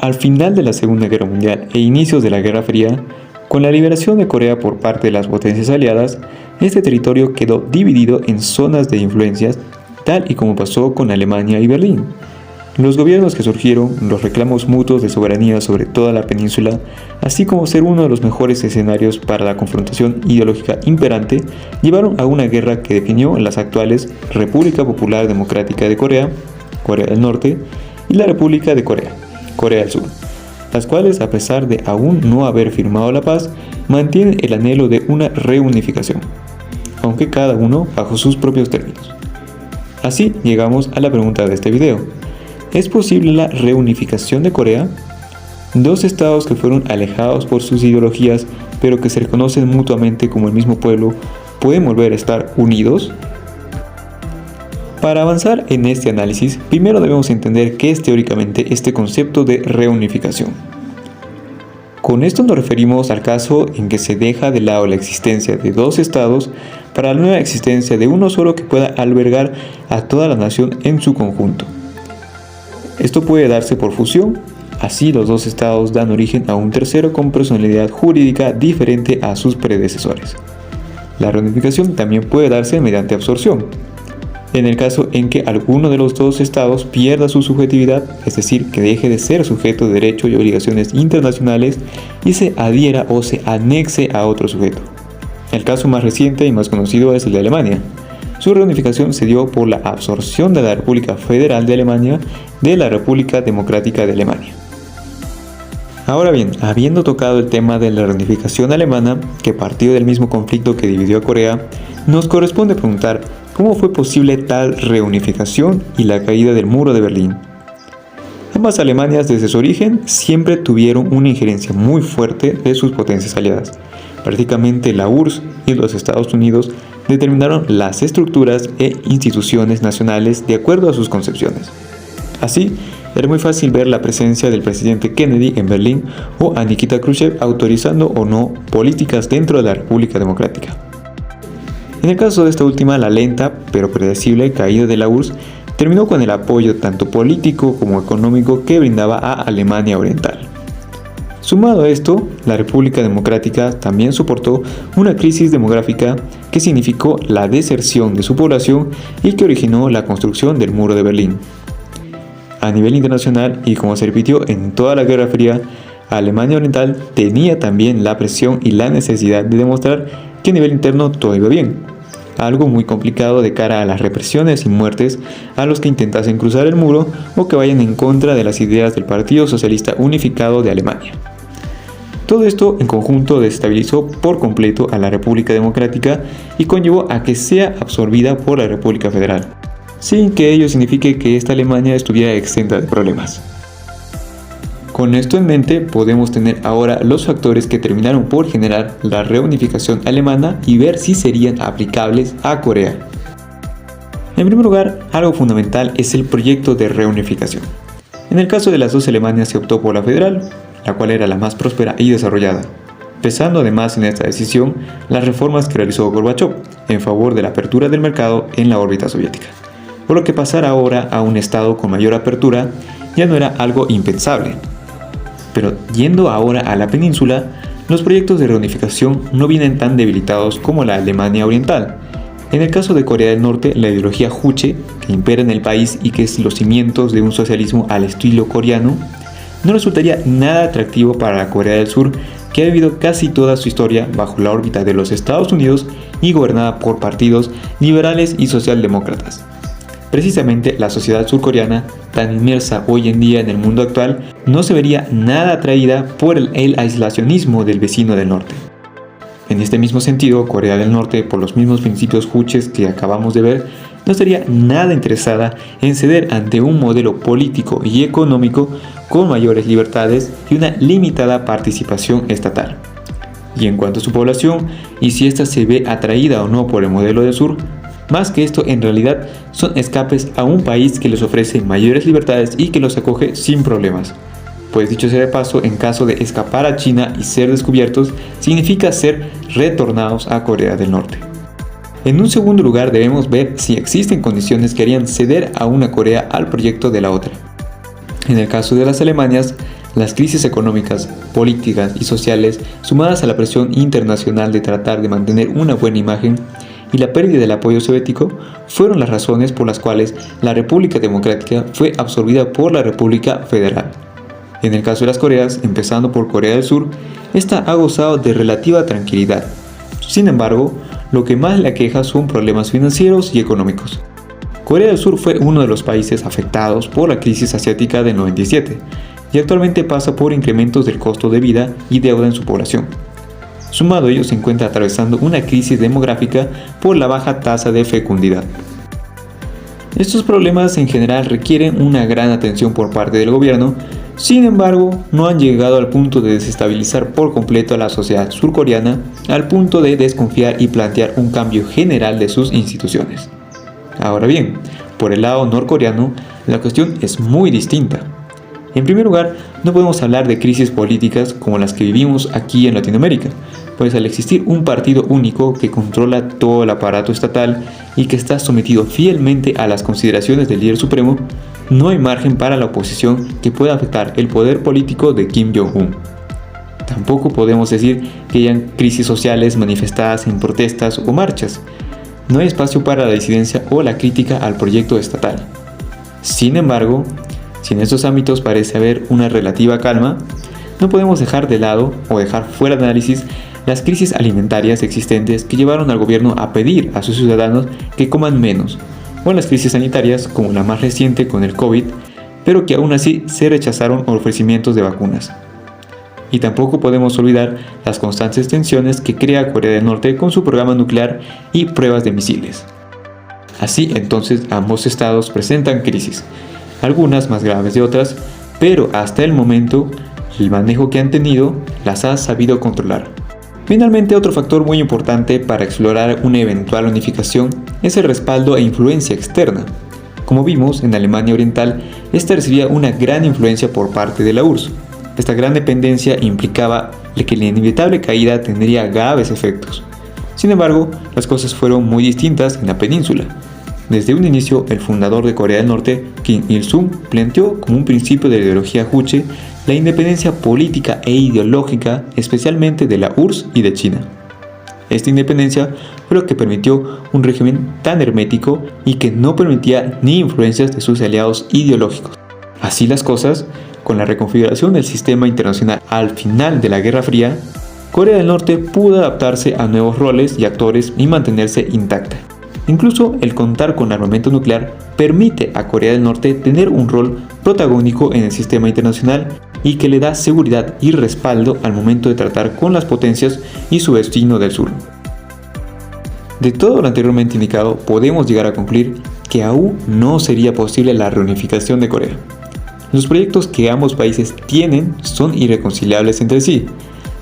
Al final de la Segunda Guerra Mundial e inicios de la Guerra Fría, con la liberación de Corea por parte de las potencias aliadas, este territorio quedó dividido en zonas de influencias, tal y como pasó con Alemania y Berlín. Los gobiernos que surgieron, los reclamos mutuos de soberanía sobre toda la península, así como ser uno de los mejores escenarios para la confrontación ideológica imperante, llevaron a una guerra que definió las actuales República Popular Democrática de Corea, Corea del Norte, y la República de Corea, Corea del Sur, las cuales, a pesar de aún no haber firmado la paz, mantienen el anhelo de una reunificación, aunque cada uno bajo sus propios términos. Así llegamos a la pregunta de este video. ¿Es posible la reunificación de Corea? Dos estados que fueron alejados por sus ideologías, pero que se reconocen mutuamente como el mismo pueblo, ¿pueden volver a estar unidos? Para avanzar en este análisis, primero debemos entender qué es teóricamente este concepto de reunificación. Con esto nos referimos al caso en que se deja de lado la existencia de dos estados para la nueva existencia de uno solo que pueda albergar a toda la nación en su conjunto. Esto puede darse por fusión, así los dos estados dan origen a un tercero con personalidad jurídica diferente a sus predecesores. La reunificación también puede darse mediante absorción, en el caso en que alguno de los dos estados pierda su subjetividad, es decir, que deje de ser sujeto de derecho y obligaciones internacionales y se adhiera o se anexe a otro sujeto. El caso más reciente y más conocido es el de Alemania. Su reunificación se dio por la absorción de la República Federal de Alemania de la República Democrática de Alemania. Ahora bien, habiendo tocado el tema de la reunificación alemana, que partió del mismo conflicto que dividió a Corea, nos corresponde preguntar cómo fue posible tal reunificación y la caída del muro de Berlín. Ambas Alemanias desde su origen siempre tuvieron una injerencia muy fuerte de sus potencias aliadas. Prácticamente la URSS y los Estados Unidos determinaron las estructuras e instituciones nacionales de acuerdo a sus concepciones. Así, era muy fácil ver la presencia del presidente Kennedy en Berlín o a Nikita Khrushchev autorizando o no políticas dentro de la República Democrática. En el caso de esta última, la lenta pero predecible caída de la URSS terminó con el apoyo tanto político como económico que brindaba a Alemania Oriental. Sumado a esto, la República Democrática también soportó una crisis demográfica que significó la deserción de su población y que originó la construcción del Muro de Berlín. A nivel internacional, y como se repitió en toda la Guerra Fría, Alemania Oriental tenía también la presión y la necesidad de demostrar que a nivel interno todo iba bien, algo muy complicado de cara a las represiones y muertes a los que intentasen cruzar el muro o que vayan en contra de las ideas del Partido Socialista Unificado de Alemania. Todo esto en conjunto desestabilizó por completo a la República Democrática y conllevó a que sea absorbida por la República Federal, sin que ello signifique que esta Alemania estuviera exenta de problemas. Con esto en mente, podemos tener ahora los factores que terminaron por generar la reunificación alemana y ver si serían aplicables a Corea. En primer lugar, algo fundamental es el proyecto de reunificación. En el caso de las dos Alemanias se optó por la federal, la cual era la más próspera y desarrollada, pesando además en esta decisión las reformas que realizó Gorbachev en favor de la apertura del mercado en la órbita soviética, por lo que pasar ahora a un estado con mayor apertura ya no era algo impensable. Pero yendo ahora a la península, los proyectos de reunificación no vienen tan debilitados como la Alemania Oriental. En el caso de Corea del Norte, la ideología Juche, que impera en el país y que es los cimientos de un socialismo al estilo coreano, no resultaría nada atractivo para la Corea del Sur, que ha vivido casi toda su historia bajo la órbita de los Estados Unidos y gobernada por partidos liberales y socialdemócratas. Precisamente la sociedad surcoreana, tan inmersa hoy en día en el mundo actual, no se vería nada atraída por el aislacionismo del vecino del norte. En este mismo sentido, Corea del Norte, por los mismos principios juches que acabamos de ver, no estaría nada interesada en ceder ante un modelo político y económico con mayores libertades y una limitada participación estatal. Y en cuanto a su población, y si ésta se ve atraída o no por el modelo del sur, más que esto en realidad son escapes a un país que les ofrece mayores libertades y que los acoge sin problemas. Pues dicho sea de paso, en caso de escapar a China y ser descubiertos, significa ser retornados a Corea del Norte. En un segundo lugar debemos ver si existen condiciones que harían ceder a una Corea al proyecto de la otra. En el caso de las Alemanias, Las crisis económicas, políticas y sociales, sumadas a la presión internacional de tratar de mantener una buena imagen y la pérdida del apoyo soviético, fueron las razones por las cuales la República Democrática fue absorbida por la República Federal. En el caso de las Coreas, empezando por Corea del Sur, esta ha gozado de relativa tranquilidad. Sin embargo, lo que más le aqueja son problemas financieros y económicos. Corea del Sur fue uno de los países afectados por la crisis asiática del 97 y actualmente pasa por incrementos del costo de vida y deuda en su población. Sumado a ello, se encuentra atravesando una crisis demográfica por la baja tasa de fecundidad. Estos problemas en general requieren una gran atención por parte del gobierno. Sin embargo, no han llegado al punto de desestabilizar por completo a la sociedad surcoreana, al punto de desconfiar y plantear un cambio general de sus instituciones. Ahora bien, por el lado norcoreano, la cuestión es muy distinta. En primer lugar, no podemos hablar de crisis políticas como las que vivimos aquí en Latinoamérica, pues al existir un partido único que controla todo el aparato estatal y que está sometido fielmente a las consideraciones del líder supremo, no hay margen para la oposición que pueda afectar el poder político de Kim Jong-un. Tampoco podemos decir que hayan crisis sociales manifestadas en protestas o marchas. No hay espacio para la disidencia o la crítica al proyecto estatal. Sin embargo, si en estos ámbitos parece haber una relativa calma, no podemos dejar de lado o dejar fuera de análisis las crisis alimentarias existentes que llevaron al gobierno a pedir a sus ciudadanos que coman menos, o las crisis sanitarias como la más reciente con el COVID, pero que aún así se rechazaron ofrecimientos de vacunas. Y tampoco podemos olvidar las constantes tensiones que crea Corea del Norte con su programa nuclear y pruebas de misiles. Así entonces ambos estados presentan crisis, algunas más graves de otras, pero hasta el momento el manejo que han tenido las ha sabido controlar. Finalmente, otro factor muy importante para explorar una eventual unificación es el respaldo e influencia externa. Como vimos, en Alemania Oriental, esta recibía una gran influencia por parte de la URSS. Esta gran dependencia implicaba que la inevitable caída tendría graves efectos. Sin embargo, las cosas fueron muy distintas en la península. Desde un inicio, el fundador de Corea del Norte, Kim Il-sung, planteó como un principio de la ideología Juche la independencia política e ideológica, especialmente de la URSS y de China. Esta independencia fue lo que permitió un régimen tan hermético y que no permitía ni influencias de sus aliados ideológicos. Así las cosas, con la reconfiguración del sistema internacional al final de la Guerra Fría, Corea del Norte pudo adaptarse a nuevos roles y actores y mantenerse intacta. Incluso el contar con armamento nuclear permite a Corea del Norte tener un rol protagónico en el sistema internacional y que le da seguridad y respaldo al momento de tratar con las potencias y su vecino del sur. De todo lo anteriormente indicado, podemos llegar a concluir que aún no sería posible la reunificación de Corea. Los proyectos que ambos países tienen son irreconciliables entre sí.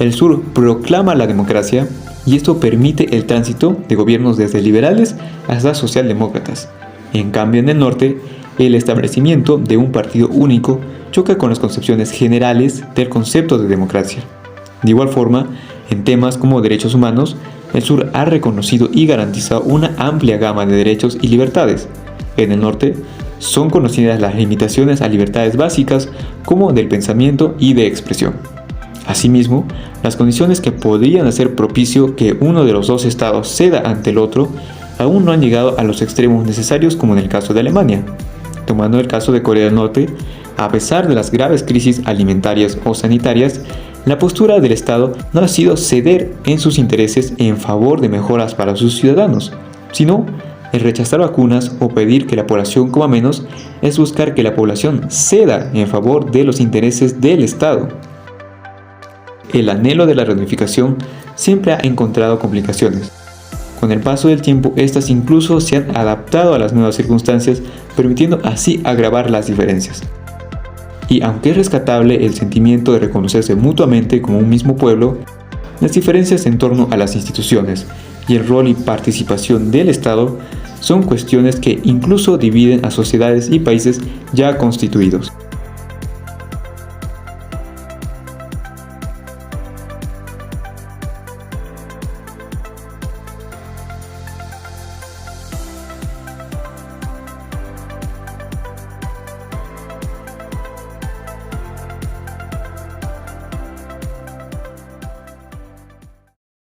El sur proclama la democracia y esto permite el tránsito de gobiernos desde liberales hasta socialdemócratas. En cambio, en el norte, el establecimiento de un partido único choca con las concepciones generales del concepto de democracia. De igual forma, en temas como derechos humanos, el sur ha reconocido y garantizado una amplia gama de derechos y libertades. En el norte, son conocidas las limitaciones a libertades básicas como del pensamiento y de expresión. Asimismo, las condiciones que podrían hacer propicio que uno de los dos estados ceda ante el otro aún no han llegado a los extremos necesarios como en el caso de Alemania. Tomando el caso de Corea del Norte, a pesar de las graves crisis alimentarias o sanitarias, la postura del Estado no ha sido ceder en sus intereses en favor de mejoras para sus ciudadanos, sino el rechazar vacunas o pedir que la población coma menos es buscar que la población ceda en favor de los intereses del Estado. El anhelo de la reunificación siempre ha encontrado complicaciones. Con el paso del tiempo, estas incluso se han adaptado a las nuevas circunstancias, permitiendo así agravar las diferencias. Y aunque es rescatable el sentimiento de reconocerse mutuamente como un mismo pueblo, las diferencias en torno a las instituciones y el rol y participación del Estado son cuestiones que incluso dividen a sociedades y países ya constituidos.